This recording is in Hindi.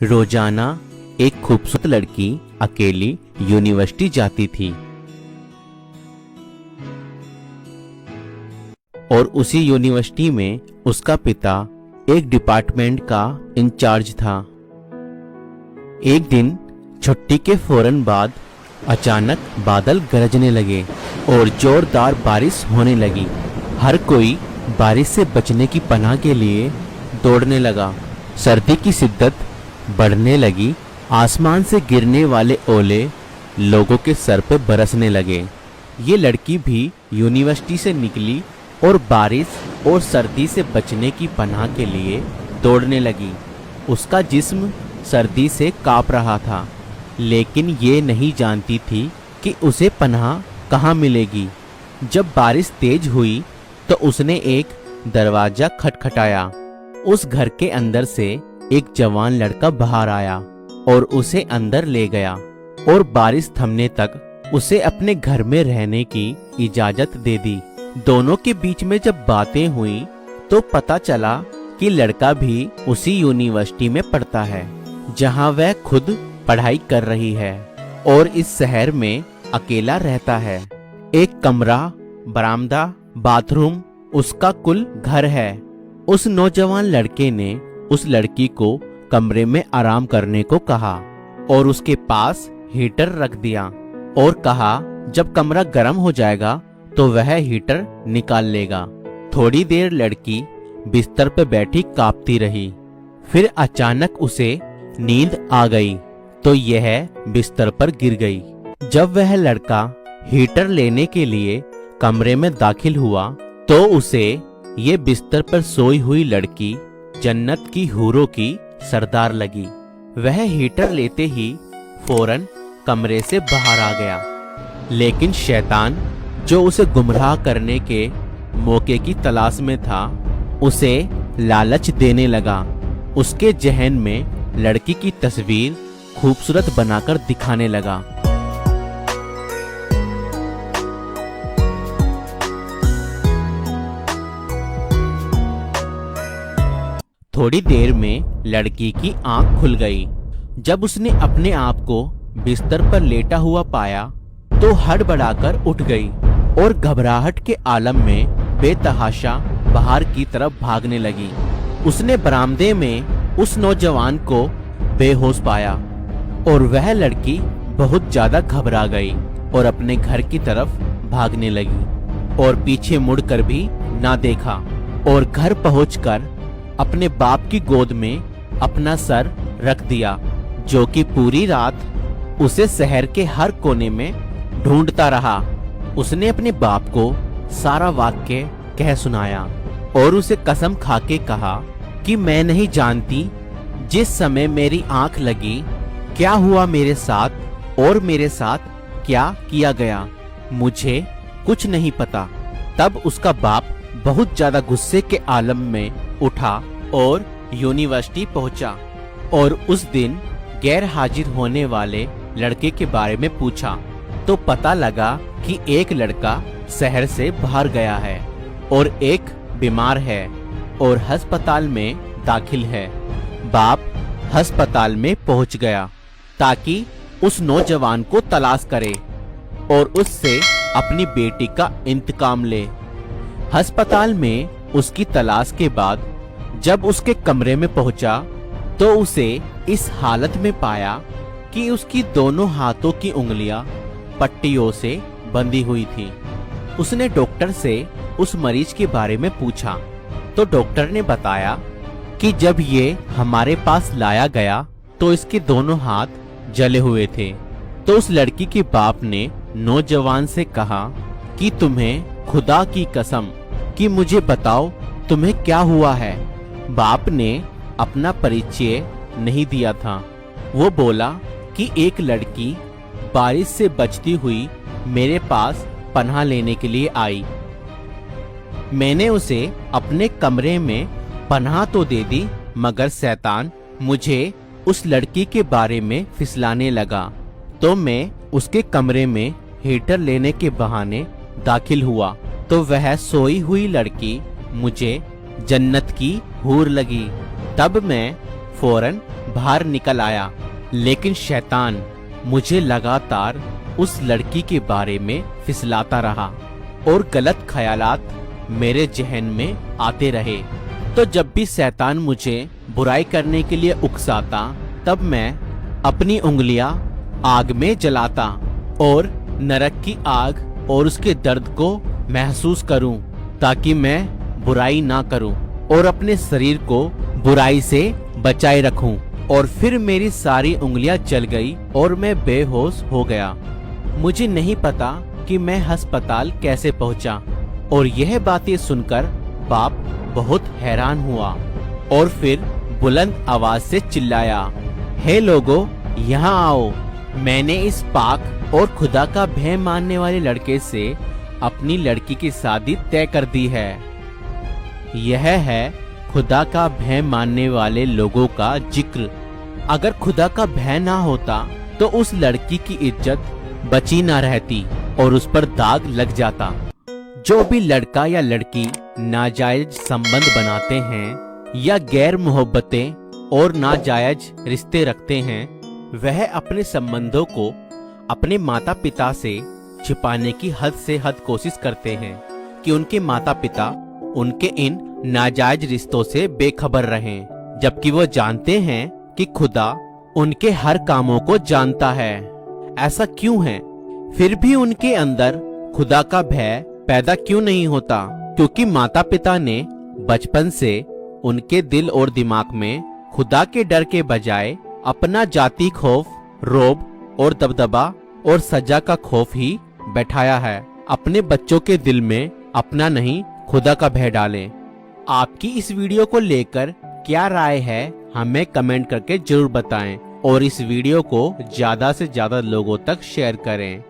रोजाना एक खूबसूरत लड़की अकेली यूनिवर्सिटी जाती थी और उसी यूनिवर्सिटी में उसका पिता एक डिपार्टमेंट का इंचार्ज था। एक दिन छुट्टी के फौरन बाद अचानक बादल गरजने लगे और जोरदार बारिश होने लगी। हर कोई बारिश से बचने की पनाह के लिए दौड़ने लगा। सर्दी की शिद्दत बढ़ने लगी। आसमान से गिरने वाले ओले लोगों के सर पर बरसने लगे। ये लड़की भी यूनिवर्सिटी से निकली और बारिश और सर्दी से बचने की पनाह के लिए दौड़ने लगी। उसका जिस्म सर्दी से कांप रहा था, लेकिन ये नहीं जानती थी कि उसे पनाह कहाँ मिलेगी। जब बारिश तेज हुई तो उसने एक दरवाजा खटखटाया। उस घर के अंदर से एक जवान लड़का बाहर आया और उसे अंदर ले गया और बारिश थमने तक उसे अपने घर में रहने की इजाजत दे दी। दोनों के बीच में जब बातें हुई तो पता चला कि लड़का भी उसी यूनिवर्सिटी में पढ़ता है जहां वह खुद पढ़ाई कर रही है और इस शहर में अकेला रहता है। एक कमरा, बरामदा, बाथरूम उसका कुल घर है। उस नौजवान लड़के ने उस लड़की को कमरे में आराम करने को कहा और उसके पास हीटर रख दिया और कहा जब कमरा गर्म हो जाएगा तो वह हीटर निकाल लेगा। थोड़ी देर लड़की बिस्तर पर बैठी कांपती रही। फिर अचानक उसे नींद आ गई तो यह बिस्तर पर गिर गई। जब वह लड़का हीटर लेने के लिए कमरे में दाखिल हुआ तो उसे ये बिस्तर पर सोई हुई लड़की जन्नत की हूरों की सरदार लगी। वह हीटर लेते ही फौरन कमरे से बाहर आ गया, लेकिन शैतान जो उसे गुमराह करने के मौके की तलाश में था उसे लालच देने लगा। उसके जहन में लड़की की तस्वीर खूबसूरत बनाकर दिखाने लगा। थोड़ी देर में लड़की की आंख खुल गई। जब उसने अपने आप को बिस्तर पर लेटा हुआ पाया तो हड़बड़ाकर उठ गई और घबराहट के आलम में बेतहाशा बाहर की तरफ भागने लगी। उसने बरामदे में उस नौजवान को बेहोश पाया और वह लड़की बहुत ज्यादा घबरा गई और अपने घर की तरफ भागने लगी और पीछे मुड़कर भी ना देखा और घर पहुंचकर अपने बाप की गोद में अपना सर रख दिया, जो कि पूरी रात उसे शहर के हर कोने में ढूंढता रहा। उसने अपने बाप को सारा वाक्य कह सुनाया और उसे कसम खाके कहा कि मैं नहीं जानती जिस समय मेरी आंख लगी क्या हुआ मेरे साथ और मेरे साथ क्या किया गया, मुझे कुछ नहीं पता। तब उसका बाप बहुत ज्यादा गुस्से के आलम में उठा और यूनिवर्सिटी पहुंचा और उस दिन गैर हाजिर होने वाले लड़के के बारे में पूछा तो पता लगा कि एक लड़का शहर से बाहर गया है और एक बीमार है और अस्पताल में दाखिल है। बाप अस्पताल में पहुंच गया ताकि उस नौजवान को तलाश करे और उससे अपनी बेटी का इंतकाम ले। अस्पताल में उसकी तलाश के बाद जब उसके कमरे में पहुंचा तो उसे इस हालत में पाया कि उसकी दोनों हाथों की उंगलियां पट्टियों से बंधी हुई थी। उसने डॉक्टर से उस मरीज के बारे में पूछा तो डॉक्टर ने बताया कि जब ये हमारे पास लाया गया तो इसके दोनों हाथ जले हुए थे। तो उस लड़की के बाप ने नौजवान से कहा कि तुम्हें खुदा की कसम कि मुझे बताओ तुम्हें क्या हुआ है। बाप ने अपना परिचय नहीं दिया था। वो बोला कि एक लड़की बारिश से बचती हुई मेरे पास पनाह लेने के लिए आई। मैंने उसे अपने कमरे में पनाह तो दे दी, मगर शैतान मुझे उस लड़की के बारे में फिसलाने लगा तो मैं उसके कमरे में हीटर लेने के बहाने दाखिल हुआ तो वह सोई हुई लड़की मुझे जन्नत की हूर लगी। तब मैं फौरन बाहर निकल आया, लेकिन शैतान मुझे लगातार उस लड़की के बारे में फिसलाता रहा और गलत ख्यालात मेरे जहन में आते रहे। तो जब भी शैतान मुझे बुराई करने के लिए उकसाता, तब मैं अपनी उंगलियां आग में जलाता और नरक की आग और उसके दर्द को महसूस करूं, ताकि मैं बुराई ना करूं और अपने शरीर को बुराई से बचाए रखूं। और फिर मेरी सारी उंगलियां जल गई और मैं बेहोश हो गया। मुझे नहीं पता कि मैं अस्पताल कैसे पहुंचा, और यह बातें सुनकर बाप बहुत हैरान हुआ और फिर बुलंद आवाज से चिल्लाया, हे लोगों, यहाँ आओ। मैंने इस पाक और खुदा का भय मानने वाले लड़के से अपनी लड़की की शादी तय कर दी है। यह है खुदा का भय मानने वाले लोगों का जिक्र। अगर खुदा का भय ना होता तो उस लड़की की इज्जत बची ना रहती और उस पर दाग लग जाता। जो भी लड़का या लड़की नाजायज संबंध बनाते हैं या गैर मोहब्बतें और नाजायज रिश्ते रखते हैं, वह अपने संबंधों को अपने माता पिता से छिपाने की हद से हद कोशिश करते हैं कि उनके माता पिता उनके इन नाजायज रिश्तों से बेखबर रहें, जबकि वो जानते हैं कि खुदा उनके हर कामों को जानता है। ऐसा क्यों है? फिर भी उनके अंदर खुदा का भय पैदा क्यों नहीं होता? क्योंकि माता पिता ने बचपन से उनके दिल और दिमाग में खुदा के डर के बजाय अपना जाति खौफ, रोब और दबदबा और सजा का खौफ ही बैठाया है। अपने बच्चों के दिल में अपना नहीं, खुदा का भय डालें। आपकी इस वीडियो को लेकर क्या राय है, हमें कमेंट करके जरूर बताएं और इस वीडियो को ज्यादा से ज्यादा लोगों तक शेयर करें।